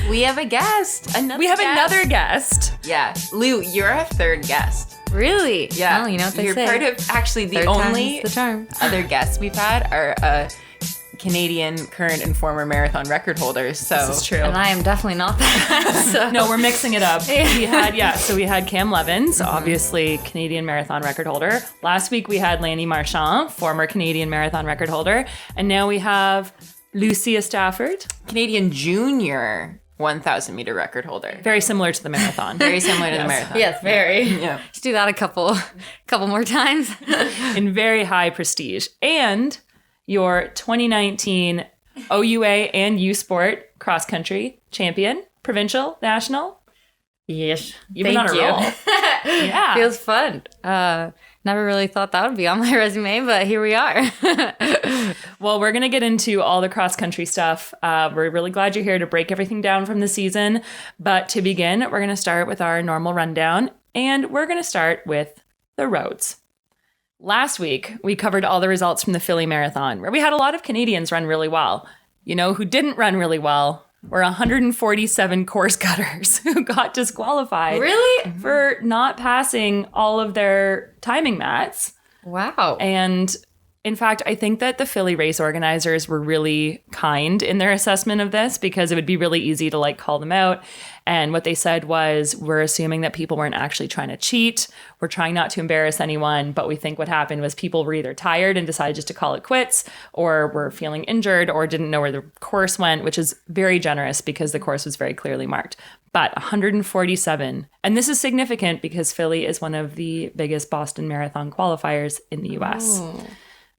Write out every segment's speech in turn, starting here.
We have a guest. Another guest. Yeah. Lou, you're our third guest. Really? Yeah. Well, you know what they You're say. part of, actually, the Third only time's the charm. other guests we've had are Canadian current and former marathon record holders. So This is true. And I am definitely not that. So. No, we're mixing it up. We had Cam Levins, obviously Canadian marathon record holder. Last week we had Lanny Marchand, former Canadian marathon record holder. And now we have Lucia Stafford. Canadian junior 1,000 meter record holder. Very similar to the marathon. Very similar to the marathon. Yes, very. Yeah. Let's do that a couple more times. In very high prestige. And your 2019 OUA and U Sport cross country champion, provincial, national. Yes. You've been on a roll. Yeah. Feels fun. Never really thought that would be on my resume, but here we are. Well, we're going to get into all the cross-country stuff. We're really glad you're here to break everything down from the season. But to begin, we're going to start with our normal rundown, and we're going to start with the roads. Last week, we covered all the results from the Philly Marathon, where we had a lot of Canadians run really well. You know who didn't run really well were 147 course cutters who got disqualified. Really? For not passing all of their timing mats. Wow. And in fact, I think that the Philly race organizers were really kind in their assessment of this because it would be really easy to call them out. And what they said was, we're assuming that people weren't actually trying to cheat. We're trying not to embarrass anyone. But we think what happened was people were either tired and decided just to call it quits, or were feeling injured, or didn't know where the course went, which is very generous because the course was very clearly marked. But 147. And this is significant because Philly is one of the biggest Boston Marathon qualifiers in the US. Oh.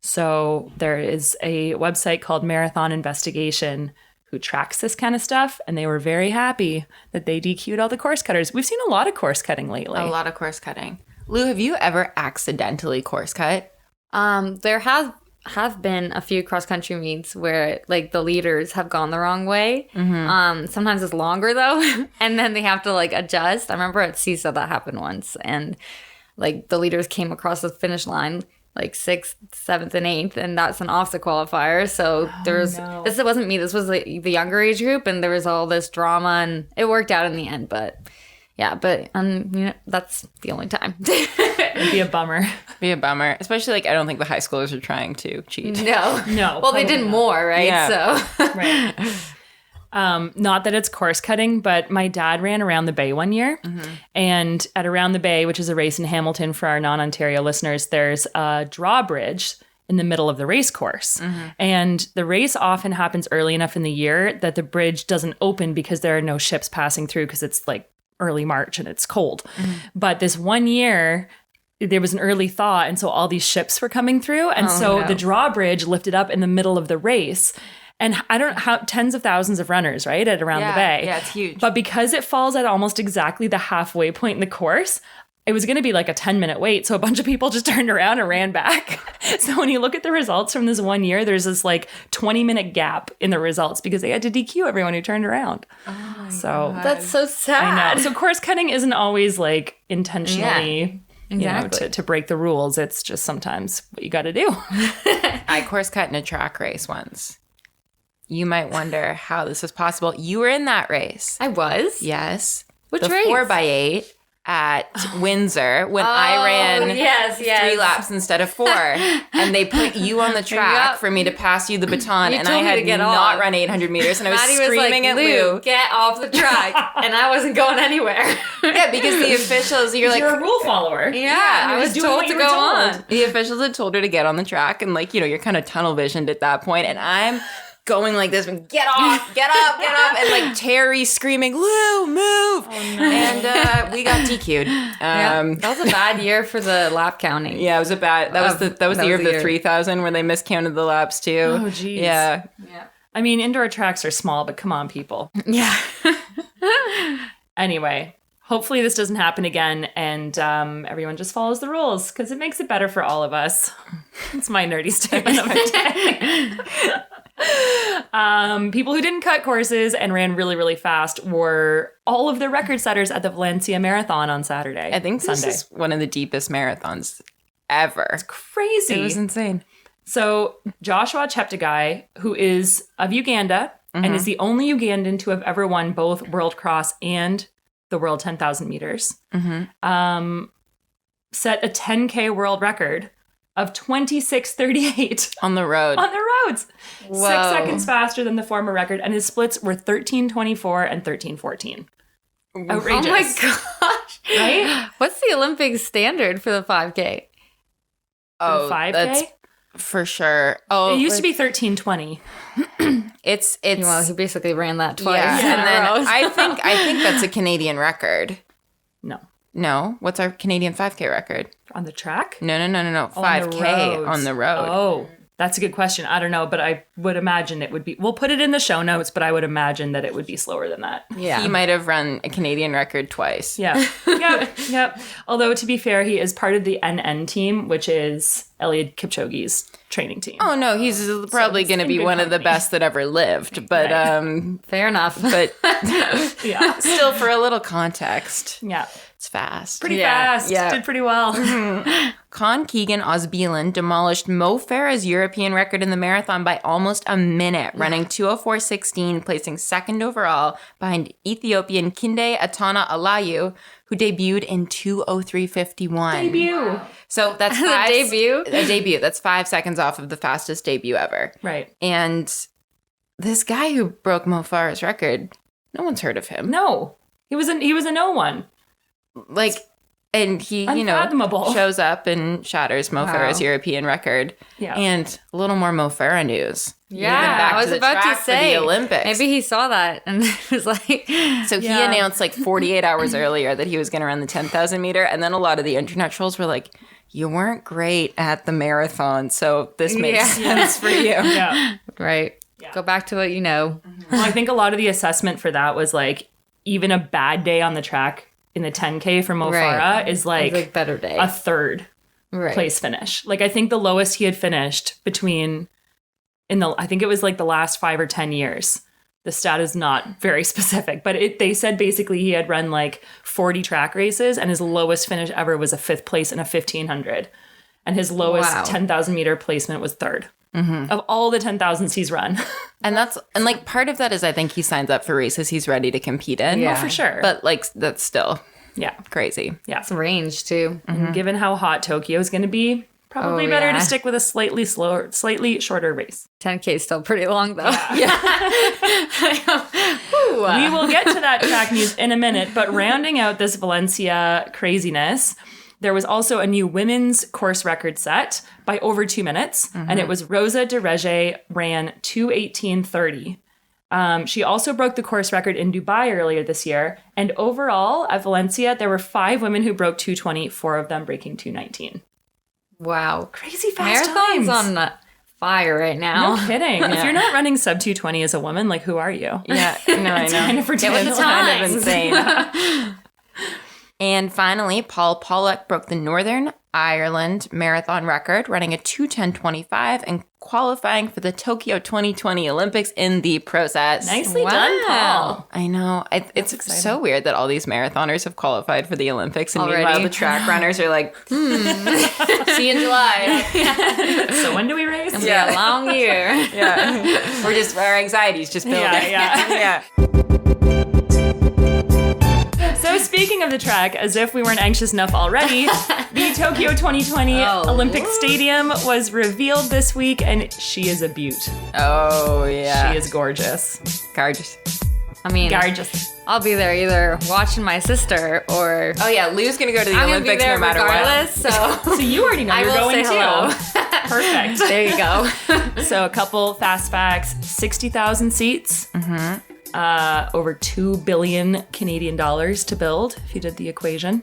So there is a website called Marathon Investigation who tracks this kind of stuff, and they were very happy that they DQ'd all the course cutters. We've seen a lot of course cutting lately. A lot of course cutting. Lou, have you ever accidentally course cut? There have been a few cross-country meets where the leaders have gone the wrong way. Mm-hmm. Sometimes it's longer though, and then they have to adjust. I remember at CISA that happened once, and the leaders came across the finish line 6th, 7th, and 8th, and that's an OFSA qualifier. So this wasn't me. This was the younger age group, and there was all this drama, and it worked out in the end. But yeah, that's the only time. It'd be a bummer. Especially I don't think the high schoolers are trying to cheat. No. Well, they did more, right? Yeah. So Right. Not that it's course cutting, but my dad ran Around the Bay one year. Mm-hmm. And at Around the Bay, which is a race in Hamilton for our non-Ontario listeners, there's a drawbridge in the middle of the race course. Mm-hmm. And the race often happens early enough in the year that the bridge doesn't open because there are no ships passing through because it's early March and it's cold. Mm-hmm. But this one year, there was an early thaw, and so all these ships were coming through. And the drawbridge lifted up in the middle of the race. And I don't know how, tens of thousands of runners, right, at Around the Bay. Yeah, it's huge. But because it falls at almost exactly the halfway point in the course, it was going to be a 10-minute wait. So a bunch of people just turned around and ran back. So when you look at the results from this one year, there's this 20-minute gap in the results because they had to DQ everyone who turned around. Oh my God. that's so sad. I know. So course cutting isn't always intentionally... Exactly. To break the rules. It's just sometimes what you got to do. I course cut in a track race once. You might wonder how this is possible. You were in that race. I was? Yes. Which the race? 4x8 at Windsor when I ran 3 laps instead of 4. And they put you on the track for me to pass you the baton. And I had not run 800 meters. And I was screaming at Lou. Get off the track. And I wasn't going anywhere. Yeah, because the officials, you're a rule follower. Yeah, I was told to go on. The officials had told her to get on the track. And you're kind of tunnel visioned at that point. And I'm going like this, get off, get up, get up, and Terry screaming, Lou, move. Oh, no. And we got DQ'd. That was a bad year for the lap counting. Yeah, it was that was the year of the 3,000 where they miscounted the laps too. Oh, geez. Yeah. I mean, indoor tracks are small, but come on, people. Yeah. Anyway, hopefully this doesn't happen again, and everyone just follows the rules because it makes it better for all of us. It's my nerdy statement of the day. People who didn't cut courses and ran really, really fast were all of the record setters at the Valencia Marathon on Saturday. I think this is one of the deepest marathons ever. It's crazy. It was insane. So Joshua Cheptegei, who is of Uganda and is the only Ugandan to have ever won both World Cross and the World 10,000 meters, set a 10K world record of 26:38 on the road. On the roads. Whoa. 6 seconds faster than the former record, and his splits were 13:24 and 13:14. Outrageous. Oh my gosh. Right? What's the Olympic standard for the 5K? Oh, the 5K? That's for sure. Oh, it used to be 13:20. It's well, he basically ran that twice. Yeah, and then I think that's a Canadian record. No, what's our Canadian 5K record? On the track? No. 5K on the road. Oh, that's a good question. I don't know, but I would imagine it would be. We'll put it in the show notes, but I would imagine that it would be slower than that. Yeah. He might have run a Canadian record twice. Yeah. Yep. Although, to be fair, he is part of the NN team, which is Eliud Kipchoge's training team. Oh, no, he's probably going to be one of the best that ever lived. But, fair enough. But, yeah. Still, for a little context. Yeah. It's fast. Pretty fast. Yeah. Did pretty well. Con Keegan Osbielan demolished Mo Farah's European record in the marathon by almost a minute, running 2:04:16, placing second overall behind Ethiopian Kinde Atana Alayu, who debuted in 2:03:51. Debut. So that's a debut. That's 5 seconds off of the fastest debut ever. Right. And this guy who broke Mo Farah's record, no one's heard of him. No. He was a no one. Like, and he, shows up and shatters Mo Farah's European record. Yeah. And a little more Mo Farah news. Yeah, I was about to say. For the Olympics. Maybe he saw that and was like... So he announced like 48 hours earlier that he was going to run the 10,000 meter. And then a lot of the internet trolls were like, you weren't great at the marathon, so this makes sense for you. Yeah. Right. Yeah. Go back to what you know. Well, I think a lot of the assessment for that was like, even a bad day on the track in the 10K for Mo Farah is like better day. A third place finish. Like, I think the lowest he had finished I think it was like the last 5 or 10 years. The stat is not very specific, but they said basically he had run like 40 track races and his lowest finish ever was a 5th place in a 1500. And his lowest 10,000 meter placement was 3rd. Of all the 10,000s he's run. And like part of that is I think he signs up for races he's ready to compete in. Yeah, for sure. But like that's still crazy. Yeah. It's range too. And given how hot Tokyo is going to be, probably better to stick with a slightly shorter race. 10K is still pretty long though. Yeah. We will get to that track news in a minute, but rounding out this Valencia craziness, there was also a new women's course record set by over 2 minutes, and it was Rosa de Rege ran 2:18:30. She also broke the course record in Dubai earlier this year, and overall at Valencia, there were 5 women who broke 2:20, 4 of them breaking 2:19. Wow. Crazy fast Marathon's times. On fire right now. No kidding. If you're not running sub 2:20 as a woman, like, who are you? Yeah, no, I know. Get with the times. Kind of insane. And finally, Paul Pollock broke the Northern Ireland marathon record, running a 2:10:25 and qualifying for the Tokyo 2020 Olympics in the process. Nicely done, Paul. I know. It's so weird that all these marathoners have qualified for the Olympics, and meanwhile the track runners are like, see you in July. So when do we race? It's gonna be a long year. Yeah. Our anxiety's just building. Yeah. So speaking of the track, as if we weren't anxious enough already, the Tokyo 2020 Olympic Stadium was revealed this week, and she is a beaut. Oh, yeah. She is gorgeous. Gorgeous. I mean, gorgeous. I'll be there either watching my sister or... Oh, yeah. Lou's going to go to the Olympics no matter regardless, what. So you already know you're going too. Perfect. There you go. So a couple fast facts. 60,000 seats. Over 2 billion Canadian dollars to build, if you did the equation,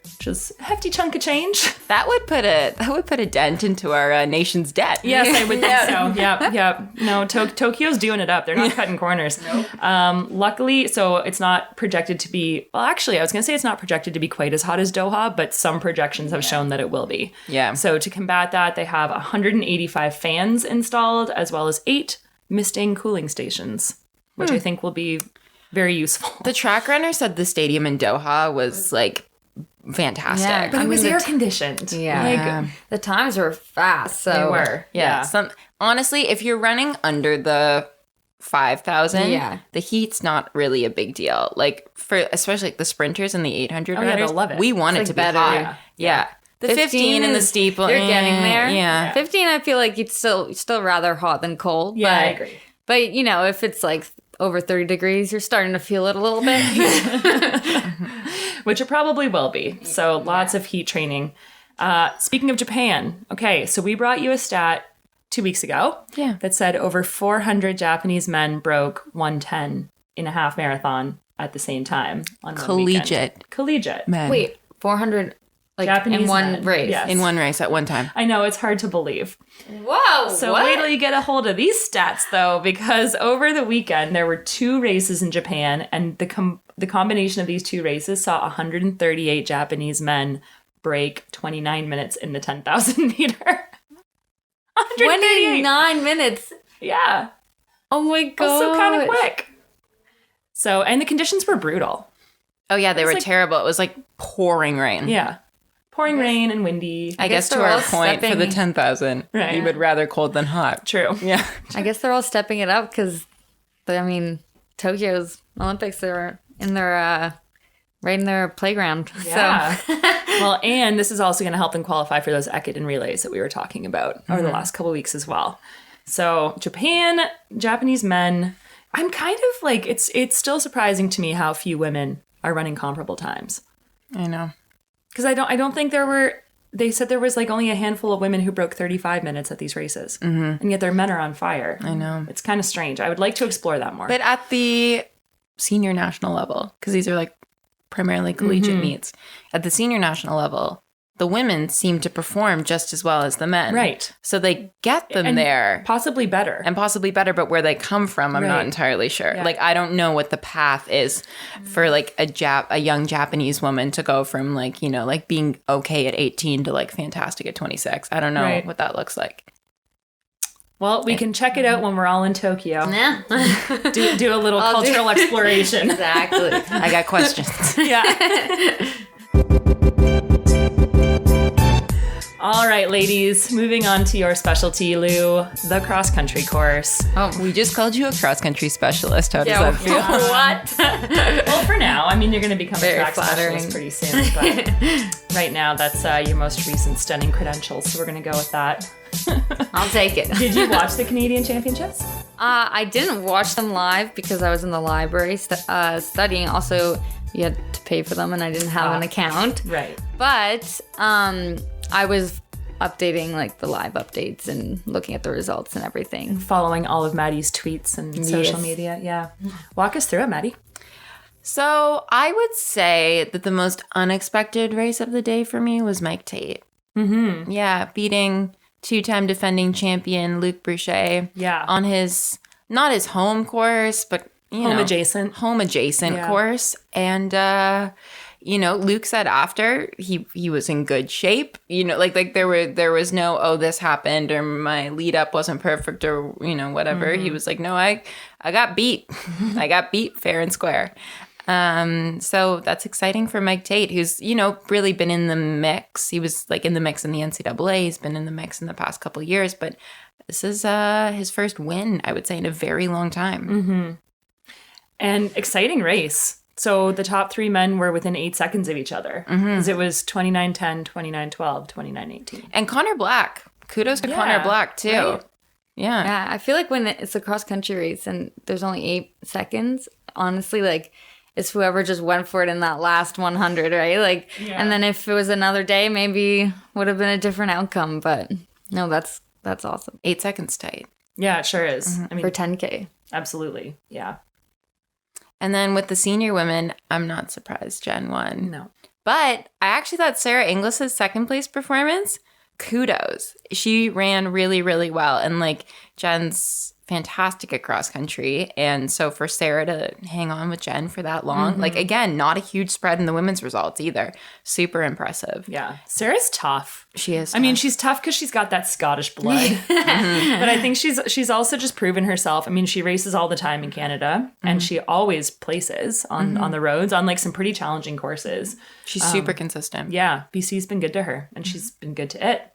which is a hefty chunk of change. That would put a dent into our nation's debt. Yes, I would think so. Yep. No, Tokyo's doing it up. They're not cutting corners. Nope. Luckily, so it's not projected to be. Well, actually, I was going to say it's not projected to be quite as hot as Doha, but some projections have shown that it will be. Yeah. So to combat that, they have 185 fans installed, as well as 8 misting cooling stations, which I think will be very useful. The track runner said the stadium in Doha was like fantastic. Yeah, but it was air conditioned. Yeah. Like, the times were fast. So they were. Yeah. Honestly, if you're running under the 5,000, the heat's not really a big deal. Like for especially like the sprinters and the 800 runners, they'll love it. We want it to be hot. Yeah. The 15 and the steeple. You're getting there. Yeah. 15, I feel like it's still rather hot than cold. Yeah, I agree. But, you know, if it's like over 30 degrees, you're starting to feel it a little bit. Which it probably will be. So lots of heat training. Speaking of Japan, okay, so we brought you a stat 2 weeks ago that said over 400 Japanese men broke 1:10 in a half marathon at the same time on collegiate men. Wait, 400 like Japanese in one men. race? Yes. In one race at one time. I know, it's hard to believe. Whoa! So wait till you get a hold of these stats, though, because over the weekend there were 2 races in Japan, and the combination of these 2 races saw 138 Japanese men break 29 minutes in the 10,000 meter. 29 minutes. Yeah. Oh my god. Also kind of quick. So, and the conditions were brutal. Oh yeah, they were terrible. It was like pouring rain. Yeah. Pouring rain and windy. I guess to our point for the 10,000, we would rather cold than hot. True. Yeah. I guess they're all stepping it up because, I mean, Tokyo's Olympics, they're in their, right in their playground. Yeah. So. Well, and this is also going to help them qualify for those Ekiden relays that we were talking about over the last couple of weeks as well. So Japanese men, I'm kind of like, it's still surprising to me how few women are running comparable times. I know. Because I don't think they said there was like only a handful of women who broke 35 minutes at these races. Mm-hmm. And yet their men are on fire. I know. It's kind of strange. I would like to explore that more. But at the senior national level, because these are like primarily collegiate meets, at the senior national level, the women seem to perform just as well as the men. Right. So they get them there. Possibly better. But where they come from, I'm not entirely sure. Yeah. Like, I don't know what the path is for like a young Japanese woman to go from like, you know, like being okay at 18 to like fantastic at 26. I don't know what that looks like. Well, we can check it out when we're all in Tokyo. Yeah. do a little cultural exploration. Exactly. I got questions. Yeah. All right, ladies, moving on to your specialty, Lou, the cross-country course. Oh, we just called you a cross-country specialist. How does that feel? What? Well, for now. I mean, you're going to become a track specialist pretty soon. But right now, that's your most recent stunning credentials, so we're going to go with that. I'll take it. Did you watch the Canadian Championships? I didn't watch them live because I was in the library studying. Also, you had to pay for them, and I didn't have an account. Right. But I was updating like the live updates and looking at the results and everything. Following all of Maddie's tweets and social media. Yeah. Walk us through it, Maddie. So I would say that the most unexpected race of the day for me was Mike Tate. Mm-hmm. Yeah, beating 2-time defending champion Luc Bruchet. Yeah. On not his home course, but home adjacent course. And Luke said after he was in good shape. You know, like there was no, this happened or my lead up wasn't perfect or whatever. Mm-hmm. He was like, no, I got beat. I got beat fair and square. So that's exciting for Mike Tate, who's, really been in the mix. He was like in the mix in the NCAA. He's been in the mix in the past couple of years, but this is his first win, I would say, in a very long time. Mm-hmm. And exciting race. So the top 3 men were within 8 seconds of each other. Because it was 29:10, 29:12, 29:18. And Connor Black. Kudos to Connor Black, too. Right. Yeah. Yeah, I feel like when it's a cross-country race and there's only 8 seconds, honestly, like, it's whoever just went for it in that last 100, right? Like, and then if it was another day, maybe would have been a different outcome. But no, that's awesome. 8 seconds tight. Yeah, it sure is. Mm-hmm. I mean, for 10K. Absolutely. Yeah. And then with the senior women, I'm not surprised Jen won. No. But I actually thought Sarah Inglis's second place performance, kudos. She ran really, really well. And like Jen's fantastic at cross country. And so for Sarah to hang on with Jen for that long, like, again, not a huge spread in the women's results either. Super impressive. Yeah. Sarah's tough. She is tough. I mean, she's tough because she's got that Scottish blood. But I think she's also just proven herself. I mean, she races all the time in Canada and she always places on the roads on like some pretty challenging courses. She's super consistent. Yeah. BC's been good to her and she's been good to it.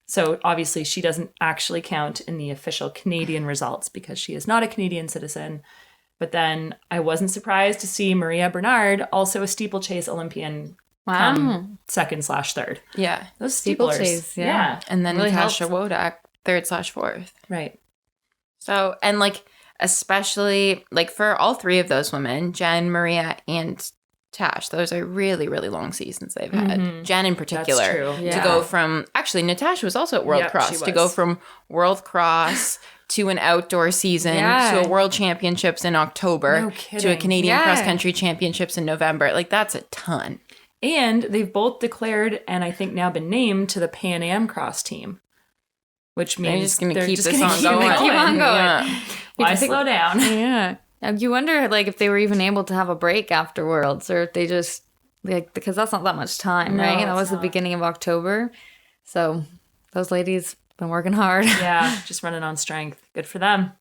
So obviously she doesn't actually count in the official Canadian results because she is not a Canadian citizen. But then I wasn't surprised to see Maria Bernard, also a steeplechase Olympian, come second/third. Yeah. Those steeplechase. Yeah. And then really Natasha Wodak, 3rd/4th. Right. So, and like, especially like for all three of those women, Jen, Maria, and Tash, those are really, really long seasons they've had. Jen in particular. That's true. To go from, actually, Natasha was also at World Cross. To go from World Cross to an outdoor season to a World Championships in October to a Canadian Cross Country Championships in November. Like, that's a ton. And they've both declared and I think now been named to the Pan Am Cross team. Which means they're just going to keep this keep on going. Keep on going. Yeah. Why slow down? Yeah. You wonder, like, if they were even able to have a break after Worlds, or if they just, like, because that's not that much time, right? That was the beginning of October. So those ladies been working hard. Yeah, just running on strength. Good for them.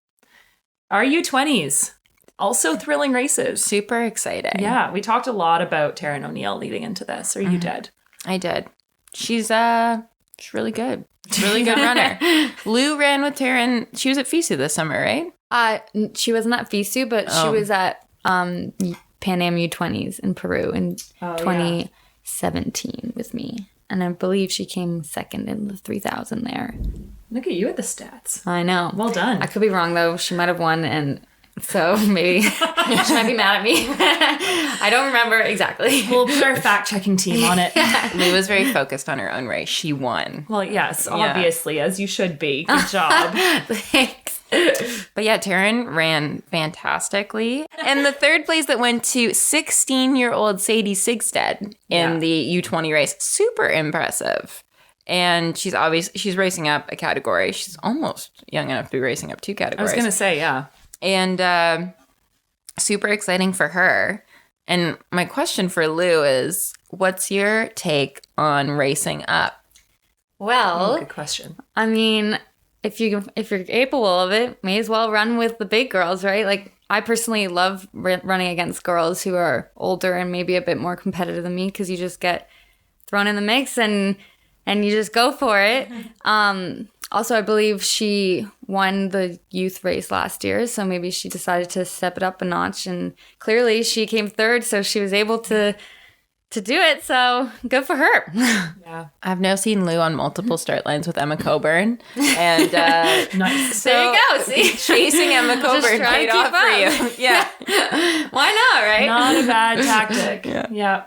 Our U20s, also thrilling races. Super exciting. Yeah, we talked a lot about Taryn O'Neill leading into this, or you did. I did. She's really good. She's a really good runner. Lou ran with Taryn. She was at FISU this summer, right? She wasn't at FISU, but she was at Pan Am U20s in Peru in 2017 with me. And I believe she came second in the 3,000 there. Look at you at the stats. I know. Well done. I could be wrong, though. She might have won, and so maybe she might be mad at me. I don't remember exactly. We'll put our fact-checking team on it. Lou was very focused on her own race. She won. Well, yes, obviously, as you should be. Good job. Thanks. But yeah, Taryn ran fantastically. And the third place that went to 16-year-old Sadie Sigstead in the U20 race. Super impressive. And she's racing up a category. She's almost young enough to be racing up 2 categories. I was going to say, yeah. And super exciting for her. And my question for Lou is, what's your take on racing up? Well, good question. I mean, if you're capable of it, may as well run with the big girls, right? Like, I personally love running against girls who are older and maybe a bit more competitive than me, because you just get thrown in the mix and you just go for it. Also, I believe she won the youth race last year, so maybe she decided to step it up a notch, and clearly she came third, so she was able to do it, so good for her. Yeah. I've now seen Lou on multiple start lines with Emma Coburn, and nice. So there you go, see? Chasing Emma Coburn paid off for you. Yeah. Why not, right? Not a bad tactic. Yeah.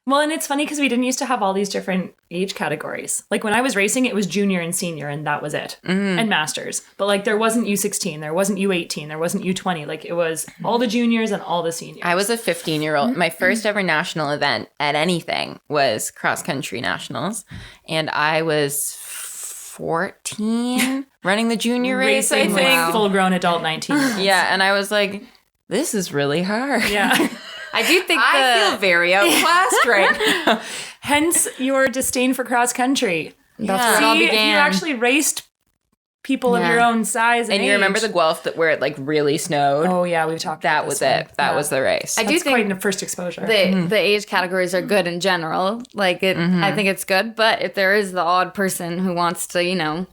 Well, and it's funny because we didn't used to have all these different age categories. Like when I was racing, it was junior and senior, and that was it. And masters. But like there wasn't U16, there wasn't U18, there wasn't U20. Like it was all the juniors and all the seniors. I was a 15-year-old. My first ever national event at anything was cross country nationals. And I was 14 running the junior race, I think. Wow. Full-grown adult 19. Yeah, and I was like, this is really hard. Yeah. I do think I feel very outclassed right now. Hence your disdain for cross country. That's where it all began. If you actually raced people of your own size and you age. remember the Guelph where it like really snowed? Oh yeah, we've talked about that was it. That was the race. I do think quite a first exposure. The age categories are good in general. Like I think it's good, but if there is the odd person who wants to,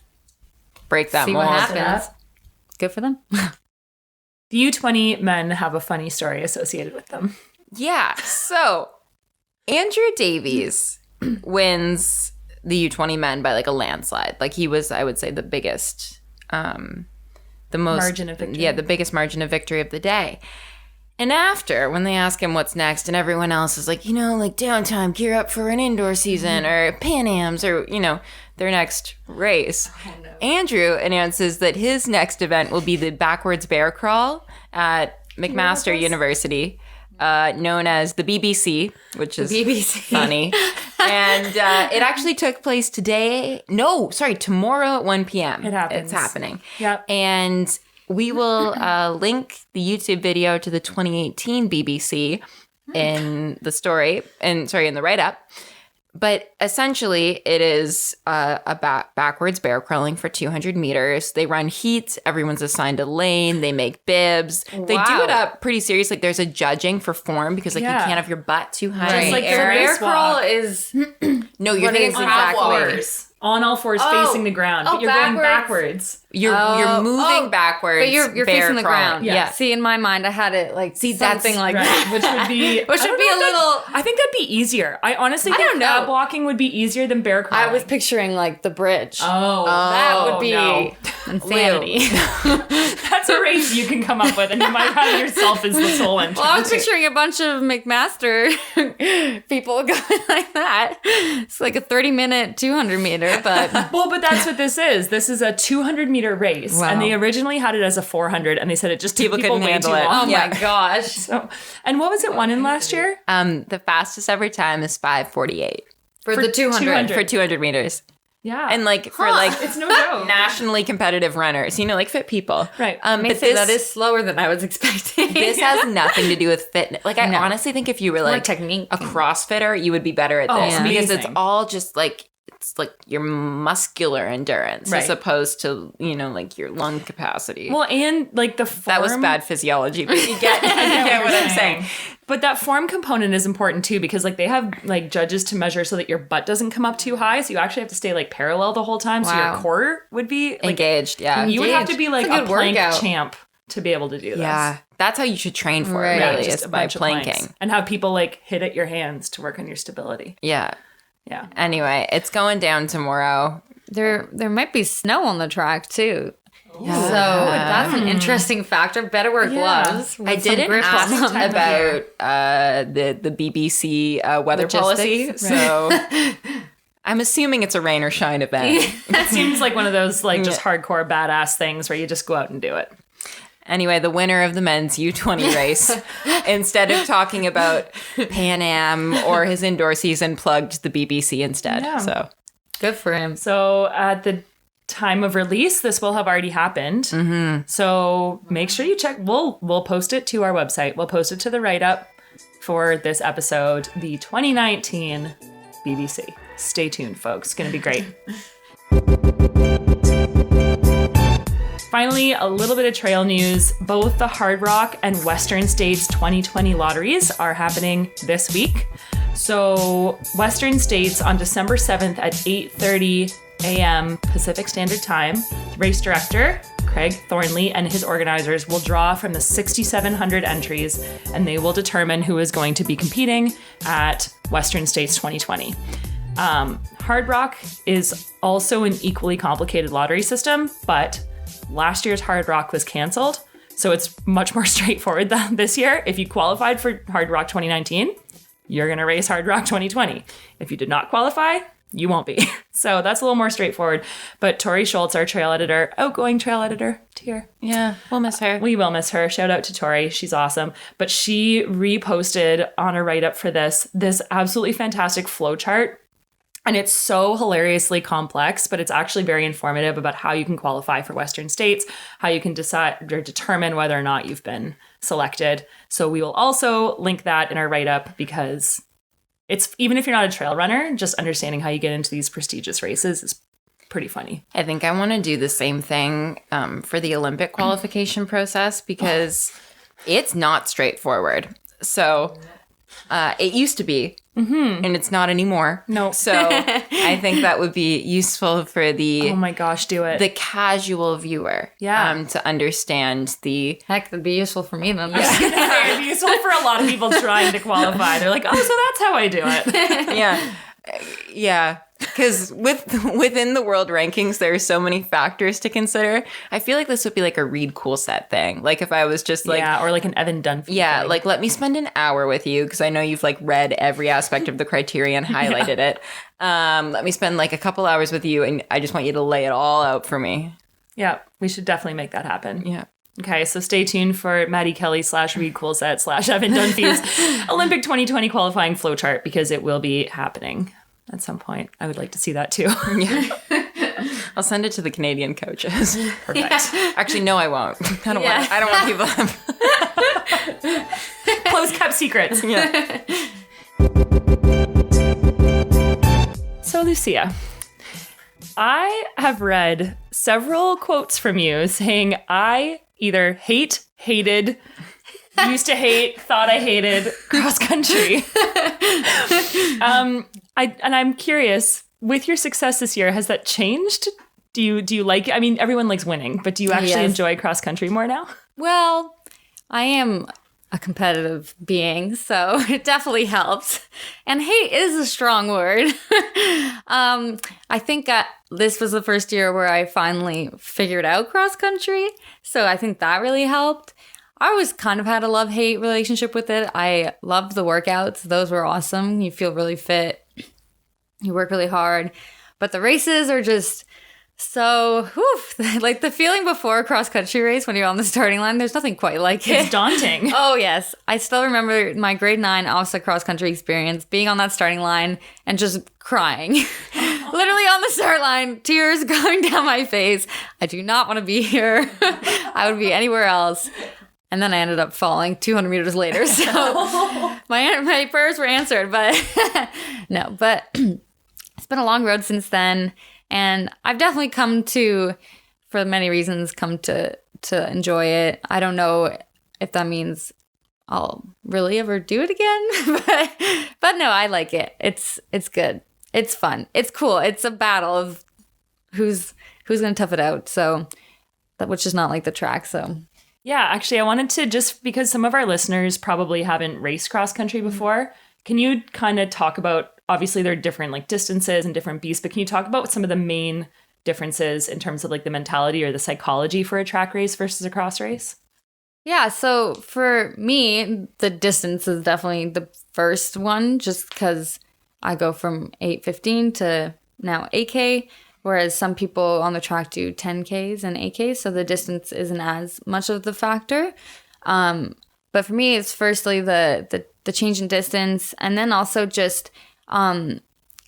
break that see mold. what happens, good for them. The U20 men have a funny story associated with them. Yeah. So Andrew Davies wins the U20 men by like a landslide. Like he was, I would say, the biggest, the most margin of victory. Yeah, the biggest margin of victory of the day. And after, when they ask him what's next, and everyone else is like, like downtime, gear up for an indoor season or Pan Ams or, their next race. Oh, no. Andrew announces that his next event will be the backwards bear crawl at McMaster University, known as the BBC, which is funny. And it actually took place tomorrow at 1 p.m. It happens. It's happening. Yep. And we will link the YouTube video to the 2018 BBC in the story, in the write-up. But essentially, it is backwards bear crawling for 200 meters. They run heats. Everyone's assigned a lane. They make bibs. Wow. They do it up pretty serious. Like, there's a judging for form because, like, you can't have your butt too high. Just like the bear crawl is... No, you're thinking exactly. On all fours facing the ground. But you're going backwards. You're moving backwards. But you're facing the ground. Yeah. See, in my mind, I had it like something like that. Which would be a little... I think that'd be easier. I honestly think crab walking would be easier than bear crawling. I was picturing like the bridge. That would be insanity. That's a race you can come up with, and you might have yourself as the sole entrant. Well, I was picturing a bunch of McMaster people going like that. It's like a 30-minute 200-meter, but... Well, but that's what this is. This is a 200-meter race, and they originally had it as a 400, and they said it just took people way too long. Oh my gosh! So, and what was it won in last year? The fastest ever time is 5:48 for the 200 for 200 meters. Yeah, and like for like it's no joke. Nationally competitive runners, like fit people, right? But that is slower than I was expecting. This has nothing to do with fitness. Like I honestly think if you were like technique, a CrossFitter, you would be better at this because it's all just like. It's like your muscular endurance as opposed to, like your lung capacity. Well, and like the form... That was bad physiology, but you get what I'm saying. But that form component is important too because like they have like judges to measure so that your butt doesn't come up too high. So you actually have to stay like parallel the whole time. Wow. So your core would be like, engaged. Yeah. You would have to be like a plank champ to be able to do this. Yeah. That's how you should train for it, really, is by planking. And have people like hit at your hands to work on your stability. Yeah. Yeah. Anyway, it's going down tomorrow. There might be snow on the track too. Yeah. So that's an interesting factor. Better wear gloves. I didn't ask about the BBC weather policy. Right. So I'm assuming it's a rain or shine event. It seems like one of those like just hardcore badass things where you just go out and do it. Anyway, the winner of the men's U20 race, instead of talking about Pan Am or his indoor season, plugged the BBC instead. Yeah. So good for him. So at the time of release, this will have already happened. Mm-hmm. So make sure you check. We'll post it to our website. We'll post it to the write-up for this episode, the 2019 BBC. Stay tuned, folks. It's going to be great. Finally, a little bit of trail news. Both the Hardrock and Western States 2020 lotteries are happening this week. So Western States on December 7th at 8:30 a.m. Pacific Standard Time, race director Craig Thornley and his organizers will draw from the 6,700 entries, and they will determine who is going to be competing at Western States 2020. Hardrock is also an equally complicated lottery system, but last year's Hardrock was canceled, so it's much more straightforward than this year. If you qualified for Hardrock 2019, you're going to race Hardrock 2020. If you did not qualify, you won't be. So that's a little more straightforward. But Tori Schultz, our trail editor, outgoing trail editor, Tier. Yeah, we'll miss her. We will miss her. Shout out to Tori. She's awesome. But she reposted on a write-up for this absolutely fantastic flowchart. And it's so hilariously complex, but it's actually very informative about how you can qualify for Western States, how you can decide or determine whether or not you've been selected. So we will also link that in our write-up because it's, even if you're not a trail runner, just understanding how you get into these prestigious races is pretty funny. I think I want to do the same thing for the Olympic qualification process because it's not straightforward. So it used to be. Mm-hmm. And it's not anymore. No. So I think that would be useful for the... Oh my gosh, do it. The casual viewer. Yeah. To understand the... Heck, that'd be useful for me then. Yeah. It'd be useful for a lot of people trying to qualify. They're like, oh, so that's how I do it. Yeah. Yeah. Because within the world rankings, there are so many factors to consider. I feel like this would be like a Reed Coolset thing. Like if I was just like... Yeah, or like an Evan Dunphy thing. Like let me spend an hour with you because I know you've like read every aspect of the criteria and highlighted it. Let me spend like a couple hours with you and I just want you to lay it all out for me. Yeah, we should definitely make that happen. Yeah. Okay, so stay tuned for Maddie Kelly / Reed Coolset / Evan Dunphy's Olympic 2020 qualifying flowchart because it will be happening. At some point. I would like to see that too. Yeah. I'll send it to the Canadian coaches. Perfect. Yeah. Actually, no, I won't. I don't want people close kept secrets. Yeah. So, Lucia, I have read several quotes from you saying I either hated, used to hate, thought I hated cross country. I'm curious, with your success this year, has that changed? Do you like it? I mean, everyone likes winning, but do you actually enjoy cross country more now? Well, I am a competitive being, so it definitely helps. And hate is a strong word. I think this was the first year where I finally figured out cross country, so I think that really helped. I always kind of had a love-hate relationship with it. I loved the workouts. Those were awesome. You feel really fit. You work really hard. But the races are just so, like the feeling before a cross-country race when you're on the starting line, there's nothing quite like it. It's daunting. Oh, yes. I still remember my grade 9 OSA cross-country experience, being on that starting line and just crying. Literally on the start line, tears going down my face. I do not want to be here. I would be anywhere else. And then I ended up falling 200 meters later. So my prayers were answered. But no, but it's been a long road since then. And I've definitely come to, for many reasons, come to enjoy it. I don't know if that means I'll really ever do it again. but no, I like it. It's good. It's fun. It's cool. It's a battle of who's going to tough it out. So which is not like the track. So. Yeah, actually, I wanted to, just because some of our listeners probably haven't raced cross country before, can you kind of talk about, obviously there are different like distances and different beasts, but can you talk about some of the main differences in terms of like the mentality or the psychology for a track race versus a cross race? Yeah, so for me, the distance is definitely the first one, just because I go from 8:15 to now 8K. Whereas some people on the track do 10Ks and 8Ks, so the distance isn't as much of the factor. But for me, it's firstly the change in distance, and then also just I'm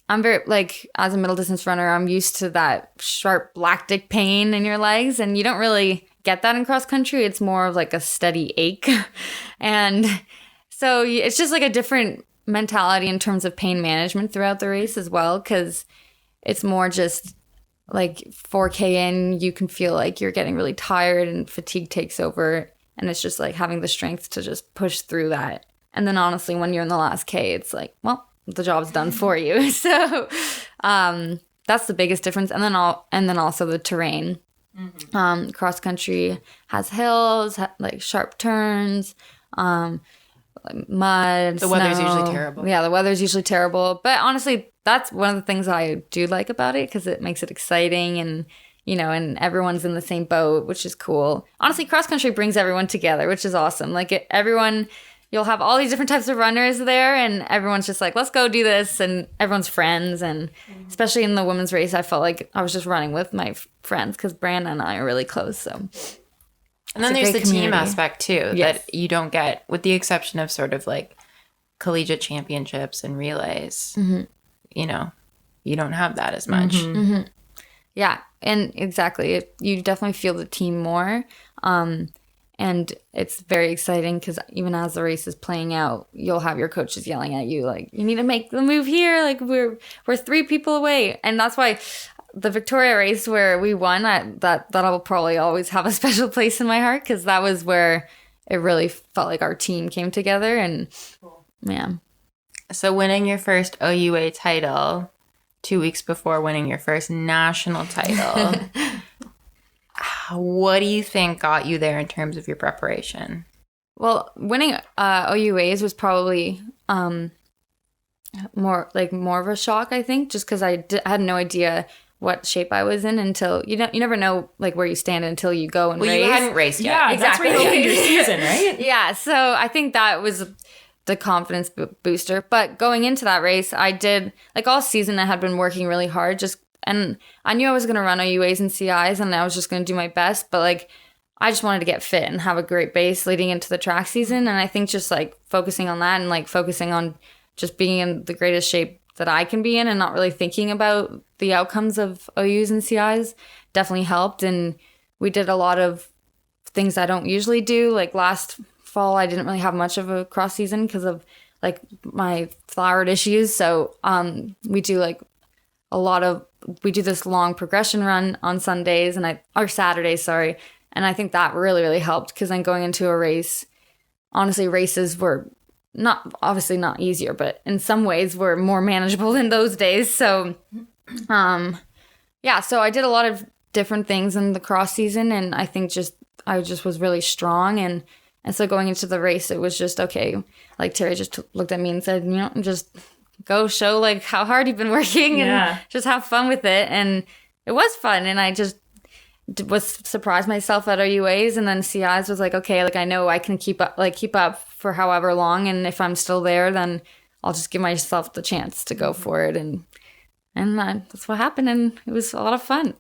very, like, as a middle distance runner, I'm used to that sharp lactic pain in your legs, and you don't really get that in cross country. It's more of like a steady ache, and so it's just like a different mentality in terms of pain management throughout the race as well, because it's more just like 4K in, you can feel like you're getting really tired and fatigue takes over. And it's just like having the strength to just push through that. And then honestly, when you're in the last K, it's like, well, the job's done for you. So that's the biggest difference. And then also the terrain. Mm-hmm. Cross country has hills, like sharp turns, mud, the weather's usually terrible. Yeah, the weather's usually terrible. But honestly, that's one of the things I do like about it, because it makes it exciting, and and everyone's in the same boat, which is cool. Honestly, cross country brings everyone together, which is awesome. Like you'll have all these different types of runners there, and everyone's just like, let's go do this, and everyone's friends. And especially in the women's race, I felt like I was just running with my friends, because Brandon and I are really close. So. And then there's the team aspect too, that you don't get, with the exception of sort of like collegiate championships and relays. Mm-hmm. You don't have that as much. Mm-hmm. Mm-hmm. Yeah, and exactly. You definitely feel the team more. And it's very exciting, because even as the race is playing out, you'll have your coaches yelling at you, like, you need to make the move here. Like, we're 3 people away. And that's why the Victoria race where we won, that will probably always have a special place in my heart, because that was where it really felt like our team came together. And yeah. So winning your first OUA title 2 weeks before winning your first national title, what do you think got you there in terms of your preparation? Well, winning OUAs was probably more of a shock, I think, just because I had no idea what shape I was in until you never know like where you stand until you go and race. Well, you hadn't raced yet. Yeah, exactly. That's where you opened your season, right? Yeah, so I think that was the confidence booster. But going into that race, I did, like, all season I had been working really hard, and I knew I was going to run OUAs and CIs, and I was just going to do my best. But like, I just wanted to get fit and have a great base leading into the track season. And I think just like focusing on that, and like focusing on just being in the greatest shape that I can be in and not really thinking about the outcomes of OUs and CIs definitely helped. And we did a lot of things I don't usually do. Like last fall, I didn't really have much of a cross season because of like my thyroid issues. So we do like we do this long progression run on Sundays or Saturdays, sorry. And I think that really, really helped because then going into a race, honestly, races were obviously not easier, but in some ways were more manageable than those days. So, so I did a lot of different things in the cross season, and I think I just was really strong. And so going into the race, it was just, okay, like Terry just looked at me and said, just go show like how hard you've been working and just have fun with it. And it was fun. And I just was surprised myself at OUAs, and then CIs was like, okay, like I know I can keep up for however long, and if I'm still there, then I'll just give myself the chance to go for it, and that's what happened, and it was a lot of fun.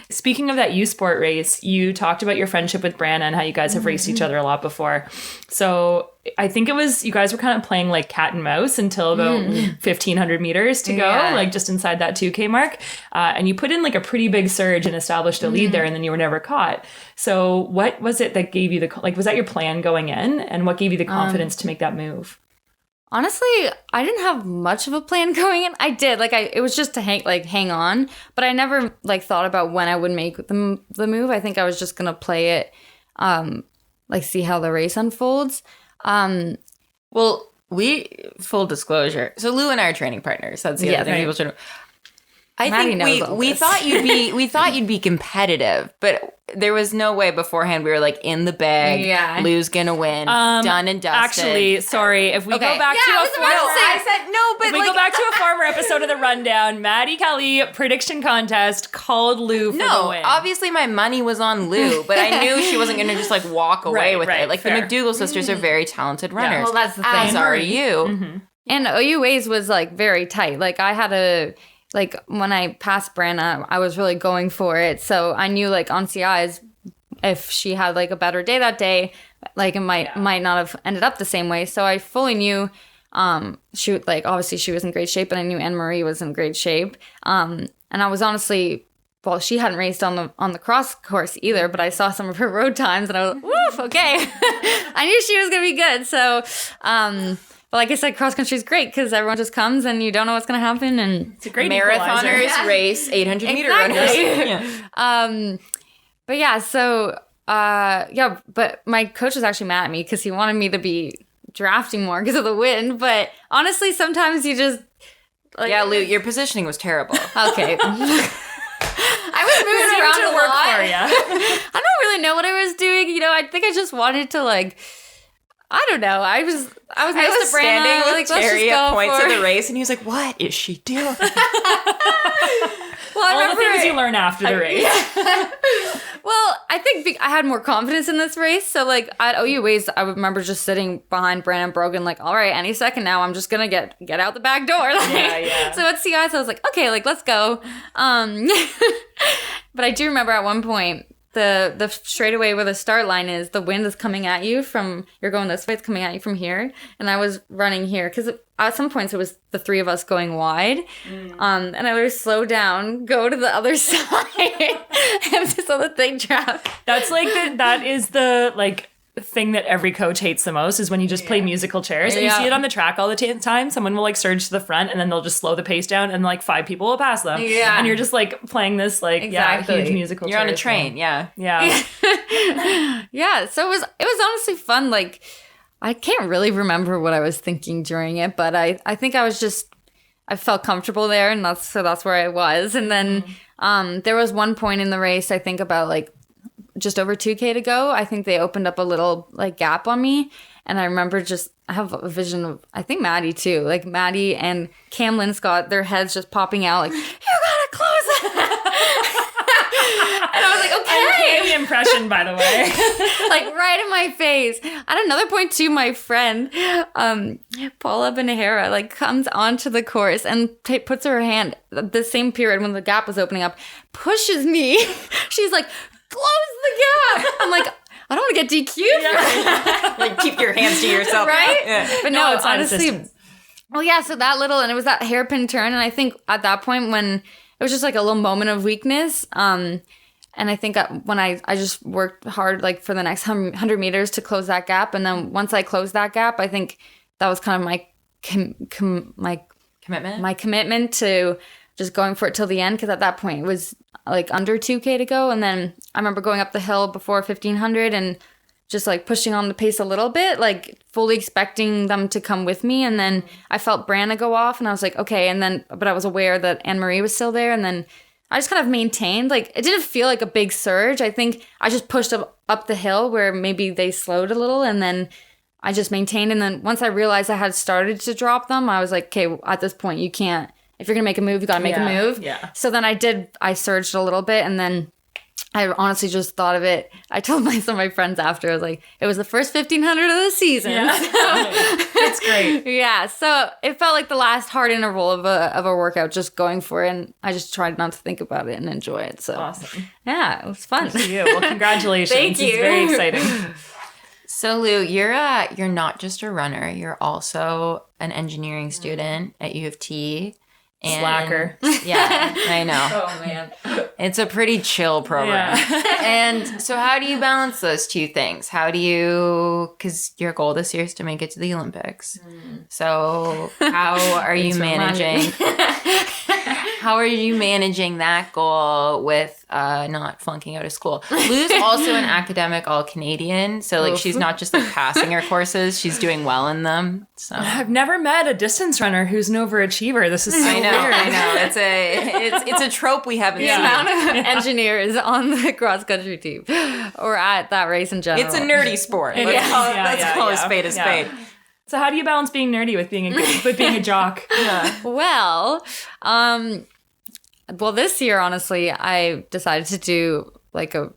Speaking of that U Sport race, you talked about your friendship with Branna and how you guys have raced each other a lot before. So I think it was, you guys were kind of playing like cat and mouse until about 1,500 meters to go, like just inside that 2K mark. And you put in like a pretty big surge and established a lead there, and then you were never caught. So what was it that gave you was that your plan going in? And what gave you the confidence to make that move? Honestly, I didn't have much of a plan going in. I did. It was just to hang on. But I never, thought about when I would make the move. I think I was just going to play it, see how the race unfolds. Well, full disclosure. So Lou and I are training partners. That's the other thing people should know. I think we thought you'd be competitive, but there was no way beforehand. We were like in the bag. Yeah. Lou's gonna win. Done and dusted. Actually, sorry. If we go back to a former episode of the Rundown, Maddy Kelly prediction contest called Lou for the win. Obviously my money was on Lou, but I knew she wasn't gonna just walk away with it. Fair. The McDougall sisters are very talented runners. Yeah. Well, that's the thing. As are you. Mm-hmm. And OUAs was very tight. I had when I passed Branna, I was really going for it. So I knew on CIs, if she had a better day that day, it might not have ended up the same way. So I fully knew she obviously she was in great shape, and I knew Anne-Marie was in great shape. And I was honestly, well, she hadn't raced on the cross course either, but I saw some of her road times and I was woof, okay. I knew she was gonna be good. So but like I said, cross country is great because everyone just comes and you don't know what's going to happen. And it's a great marathoners race 800 meter runners. Yeah. But yeah, so but my coach was actually mad at me because he wanted me to be drafting more because of the wind. But honestly, sometimes you just Lou, your positioning was terrible. Okay. I was moving around a lot. For you. I don't really know what I was doing. I think I just wanted to I don't know. I was standing with Terry at points of the race, and he was like, "What is she doing?" Well, all the things you learn after the race. Yeah. Well, I think I had more confidence in this race. So, at OUAs, I remember just sitting behind Brandon Brogan, all right, any second now, I'm just gonna get out the back door. So at CIs, I was like, okay, let's go. But I do remember at one point, the straightaway where the start line is, the wind is coming at you you're going this way, it's coming at you from here. And I was running here because at some points it was the three of us going wide. And I would slow down, go to the other side, and just on the thing drop. That's that is the thing that every coach hates the most is when you just play musical chairs. And you see it on the track all the time. Someone will surge to the front and then they'll just slow the pace down and 5 people will pass them. Yeah. And you're just playing this huge musical You're on a train. Yeah. Yeah. Yeah. So it was honestly fun. I can't really remember what I was thinking during it, but I think I felt comfortable there, and that's where I was. And then there was one point in the race, I think about just over 2K to go, I think they opened up a little gap on me. And I remember I have a vision of, I think Maddy too, Maddy and Camlyn Scott, their heads just popping out you gotta close it. And I was like, okay. Uncanny impression, by the way. Right in my face. At another point too, my friend, Paula Benahera, comes onto the course and puts her hand, the same period when the gap was opening up, pushes me. She's like, close the gap. I'm like, I don't want to get DQ'd. Yeah. Keep your hands to yourself. Right? Yeah. But no, it's honestly, Oh yeah, so that little, and it was that hairpin turn, and I think at that point when it was just like a little moment of weakness, and I think when I just worked hard like for the next 100 meters to close that gap, and then once I closed that gap, I think that was kind of my commitment to just going for it till the end, because at that point it was like under 2K to go, and then I remember going up the hill before 1500 and just like pushing on the pace a little bit, like fully expecting them to come with me. And then I felt Brianna go off and I was like, okay. And then, but I was aware that Anne-Marie was still there. And then I just kind of maintained, like, it didn't feel like a big surge. I think I just pushed up the hill where maybe they slowed a little. And then I just maintained. And then once I realized I had started to drop them, I was like, okay, at this point you can't, if you're going to make a move, you got to make a move. Yeah. So then I surged a little bit, and then I honestly just thought of it. I told some of my friends after, I was like, it was the first 1500 of the season. Yeah. That's great. Yeah. So it felt like the last hard interval of a workout, just going for it. And I just tried not to think about it and enjoy it. So awesome. Yeah, it was fun. Good for you. Well, congratulations. Thank you. It's very exciting. So Lou, you're not just a runner. You're also an engineering student at U of T. And slacker. Yeah, I know. Oh, man. It's a pretty chill program. Yeah. And so how do you balance those two things? How do you, because your goal this year is to make it to the Olympics. So how are you managing? How are you managing that goal with not flunking out of school? Lou's also an academic all-Canadian. So like she's not just like passing her courses, she's doing well in them. So I've never met a distance runner who's an overachiever. This is so weird. I know. It's a trope we haven't seen. The amount of engineers on the cross-country team or at that race in general. It's a nerdy sport. Let's call a spade a spade. So how do you balance being nerdy with being a jock? Yeah. Well, this year, honestly, I decided to do like a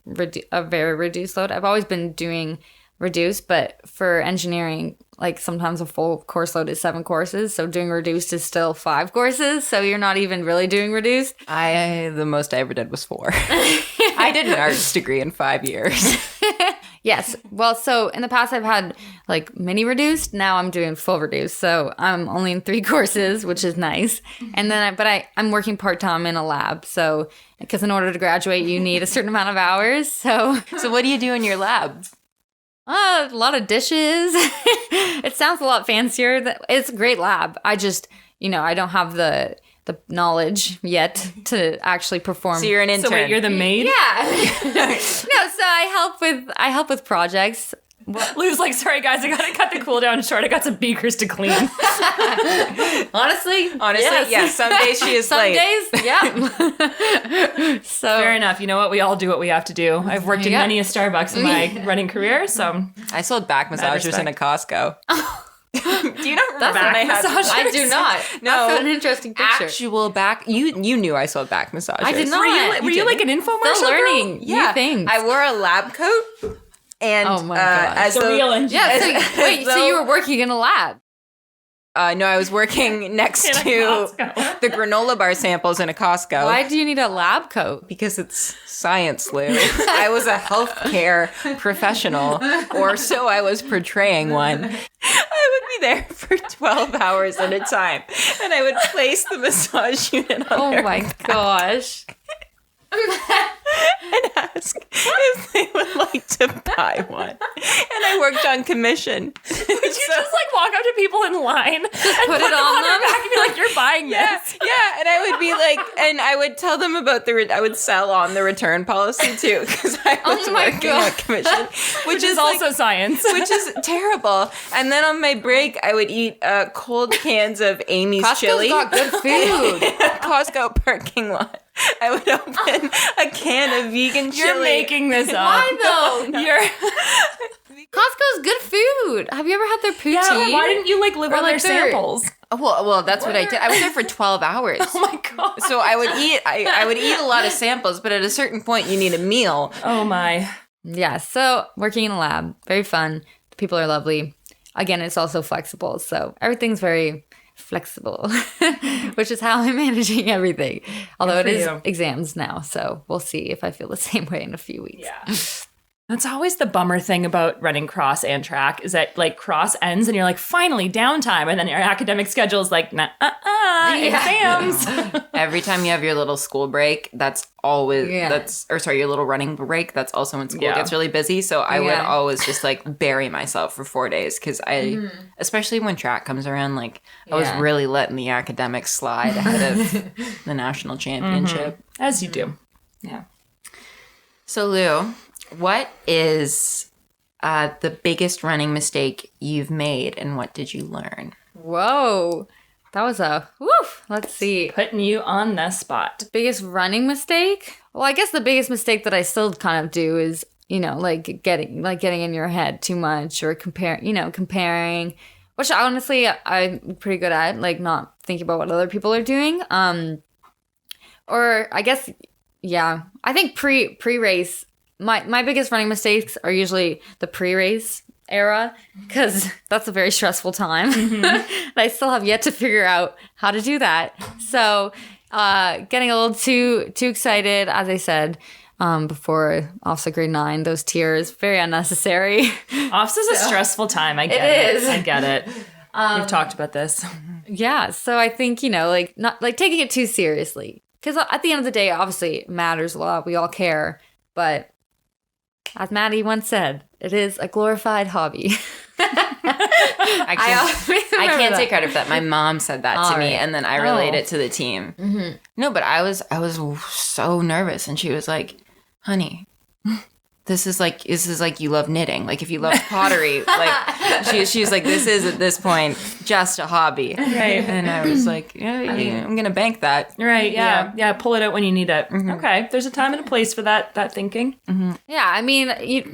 very reduced load. I've always been doing reduced, but for engineering, like sometimes a full course load is 7 courses. So doing reduced is still 5 courses. So you're not even really doing reduced. The most I ever did was 4. I did an arts degree in 5 years. Yes. Well, so in the past I've had like mini reduced. Now I'm doing full reduced. So I'm only in 3 courses, which is nice. And then I'm working part-time in a lab. So because in order to graduate, you need a certain amount of hours. So what do you do in your lab? A lot of dishes. It sounds a lot fancier. It's a great lab. I just, I don't have the knowledge yet to actually perform. So you're an intern. So wait, you're the maid? Yeah. No, so I help with projects. Lou's like, sorry guys, I gotta cut the cool down short. I got some beakers to clean. Honestly, yes. Some days she is late. Some days, yeah. So fair enough. You know what? We all do what we have to do. I've worked in many a Starbucks in my running career, so I sold back massagers in a Costco. Do you not remember when I had massagers? I do not. No, that's an interesting picture. Actual back. You knew I sold back massagers. I did not. Were you like an infomercial? Still learning new things. I wore a lab coat. And oh my God. As the real engineer. Yeah, so you were working in a lab? No, I was working next to the granola bar samples in a Costco. Why do you need a lab coat? Because it's science, Lou. I was a healthcare professional, or so I was portraying one. I would be there for 12 hours at a time, and I would place the massage unit on their back. Gosh. And ask if they would like to buy one. And I worked on commission. Would you just like walk up to people in line and put it on their back and be like, you're buying this? Yeah, and I would be like, and I would tell them about I would sell on the return policy too, because I was working on commission, which is also science, which is terrible. And then on my break, I would eat cold cans of Amy's Costco's chili. Got good food. Costco parking lot. I would open a can of vegan chili. You're making this up. Why though? No. Costco's good food. Have you ever had their poutine? Yeah, why didn't you live on their samples? Well, that's what I did. I was there for 12 hours. Oh my God. So I would eat. I would eat a lot of samples, but at a certain point, you need a meal. Oh my. Yeah. So working in a lab, very fun. The people are lovely. Again, it's also flexible, so everything's very flexible, which is how I'm managing everything. Although it is exams now, so we'll see if I feel the same way in a few weeks. Yeah. That's always the bummer thing about running cross and track is that like cross ends and you're like, finally downtime. And then your academic schedule is like, exams. Every time you have your little school break, that's always, your little running break, that's also when school gets really busy. So I would always just like bury myself for 4 days because especially when track comes around, like I was really letting the academics slide ahead of the national championship. As you do. Yeah. So Lou, what is the biggest running mistake you've made and what did you learn? Whoa. That was let's see. Putting you on the spot. Biggest running mistake? Well, I guess the biggest mistake that I still kind of do is, like getting in your head too much or comparing, which honestly I'm pretty good at, like not thinking about what other people are doing. Or I guess, I think pre-race, my biggest running mistakes are usually the pre-race era because that's a very stressful time. And I still have yet to figure out how to do that. So getting a little too excited, as I said before OFSA grade 9, those tears, very unnecessary. OFSA is a stressful time. I get it. I get it. We've talked about this. Yeah. So I think, not like taking it too seriously. Because at the end of the day, obviously, it matters a lot. We all care. But as Maddy once said, it is a glorified hobby. I can't take credit for that. My mom said that to me, and then I relayed it to the team. Mm-hmm. No, but I was so nervous, and she was like, "Honey, this is like you love knitting. Like if you love pottery, like she's like, this is at this point just a hobby." Right. And I was like, I'm gonna bank that. Right. Yeah. Pull it out when you need it. Mm-hmm. Okay. There's a time and a place for that thinking. Mm-hmm. Yeah. I mean,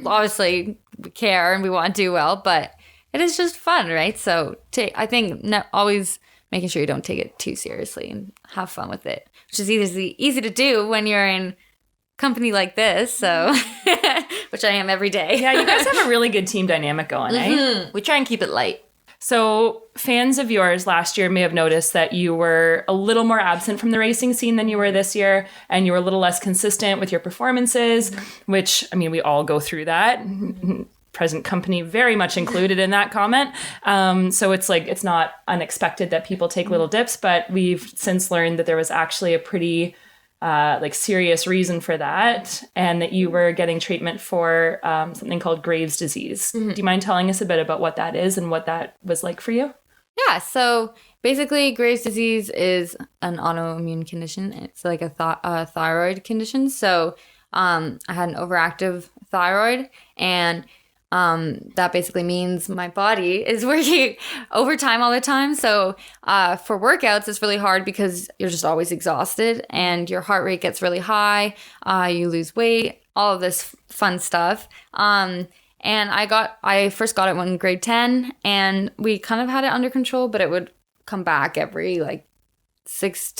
obviously we care and we want to do well, but it is just fun, right? So I think always making sure you don't take it too seriously and have fun with it, which is easy to do when you're in company like this, so which I am every day. Yeah, you guys have a really good team dynamic going, eh? We try and keep it light. So fans of yours last year may have noticed that you were a little more absent from the racing scene than you were this year, and you were a little less consistent with your performances, which, I mean, we all go through that. Present company very much included in that comment. So it's like, it's not unexpected that people take little dips, but we've since learned that there was actually a pretty serious reason for that, and that you were getting treatment for something called Graves' disease. Mm-hmm. Do you mind telling us a bit about what that is and what that was like for you? Yeah, so basically Graves' disease is an autoimmune condition. It's like a thyroid condition. So I had an overactive thyroid, and that basically means my body is working overtime all the time. So for workouts, it's really hard because you're just always exhausted and your heart rate gets really high. You lose weight, all of this fun stuff. And I first got it in grade 10, and we kind of had it under control, but it would come back every like 6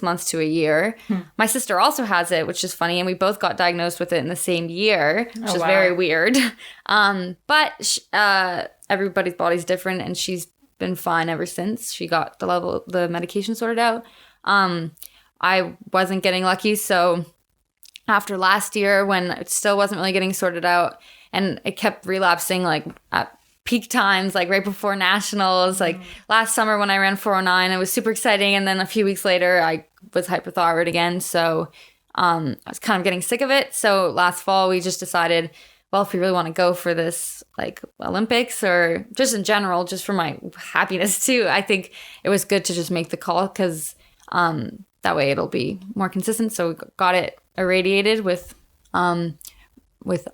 months to a year. My sister also has it, which is funny, and we both got diagnosed with it in the same year, which is very weird. But everybody's body's different, and she's been fine ever since she got the medication sorted out. I wasn't getting lucky, so after last year, when it still wasn't really getting sorted out, and it kept relapsing like at peak times, like right before nationals, like last summer when I ran 409, it was super exciting. And then a few weeks later, I was hyperthyroid again. So I was kind of getting sick of it. So last fall, we just decided, well, if we really want to go for this like Olympics, or just in general, just for my happiness too, I think it was good to just make the call, because that way it'll be more consistent. So we got it irradiated with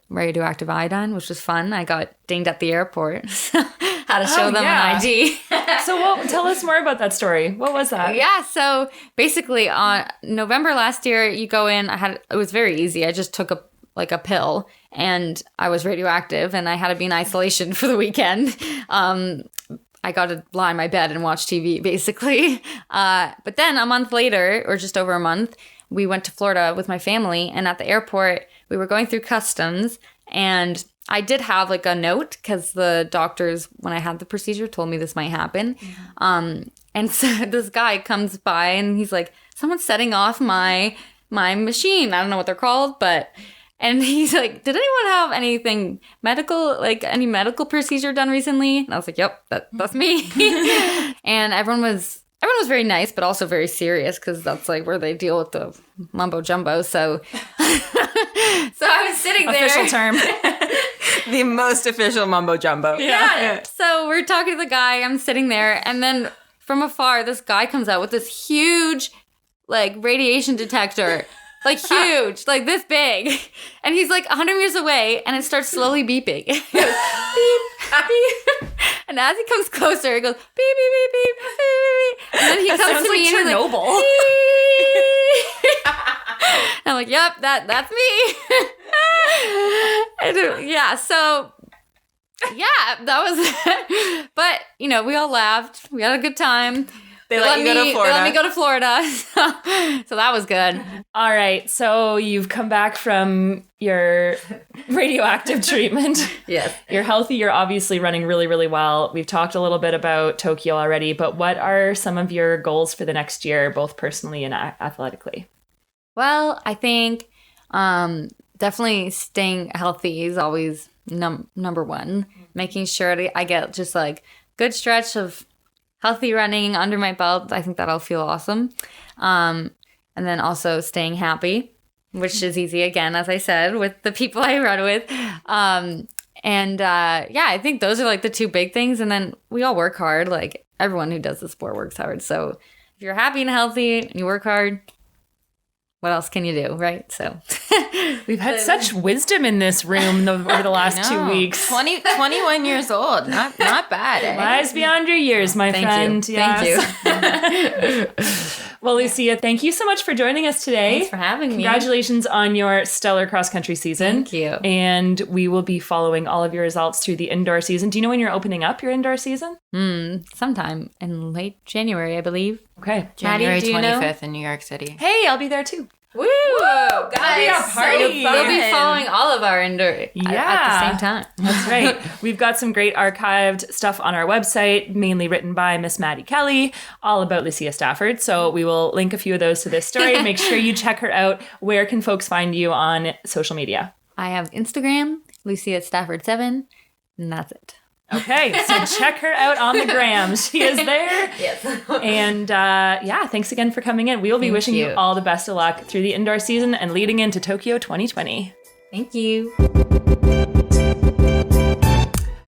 radioactive iodine, which was fun. I got dinged at the airport. Had to show them an ID. So tell us more about that story. What was that? Yeah, so basically on November last year, you go in, it was very easy. I just took a pill, and I was radioactive, and I had to be in isolation for the weekend. I got to lie in my bed and watch TV, basically. But then a month later, or just over a month, we went to Florida with my family, and at the airport, we were going through customs, and I did have like a note because the doctors, when I had the procedure, told me this might happen. Mm-hmm. And so this guy comes by, and he's like, someone's setting off my machine. I don't know what they're called, but And he's like, did anyone have anything medical, like any medical procedure done recently? And I was like, yep, that's me. And everyone was very nice, but also very serious because that's like where they deal with the mumbo jumbo. So I was sitting there. Official term. The most official mumbo jumbo. Yeah. So we're talking to the guy. I'm sitting there. And then from afar, this guy comes out with this huge, like, radiation detector. Like, huge. Like, this big. And he's, like, 100 meters away. And it starts slowly beeping. It goes, beep, beep. And as he comes closer, it goes, beep, beep, beep, beep, beep, beep. And then he comes to me and he's like, and I'm like, yep, that's me. And, yeah, so, yeah, that was, but, you know, we all laughed. We had a good time. They let me go to Florida. So that was good. All right. So you've come back from your radioactive treatment. Yes. You're healthy. You're obviously running really, really well. We've talked a little bit about Tokyo already, but what are some of your goals for the next year, both personally and athletically? Well, I think definitely staying healthy is always number one. Making sure I get just like good stretch of healthy running under my belt. I think that'll feel awesome. And then also staying happy, which is easy again, as I said, with the people I run with. Yeah, I think those are like the two big things. And then we all work hard. Like everyone who does the sport works hard. So if you're happy and healthy and you work hard, what else can you do, right? So we've had such wisdom in this room over the last 2 weeks. 21 years old. Not bad, eh? Wise beyond your years, my friend. Thank you. Well, Lucia, thank you so much for joining us today. Thanks for having me. Congratulations on your stellar cross-country season. Thank you. And we will be following all of your results through the indoor season. Do you know when you're opening up your indoor season? Sometime in late January, I believe. Okay. January Maddie, 25th in New York City. Hey, I'll be there too. Woo! Guys, party. You'll be following all of our indoor at the same time. That's right. We've got some great archived stuff on our website, mainly written by Miss Maddy Kelly, all about Lucia Stafford. So we will link a few of those to this story. Make sure you check her out. Where can folks find you on social media? I have Instagram, Lucia Stafford 7, and that's it. Okay, so check her out on the gram. She is there. Yes. And thanks again for coming in. We will be wishing you all the best of luck through the indoor season and leading into Tokyo 2020. Thank you.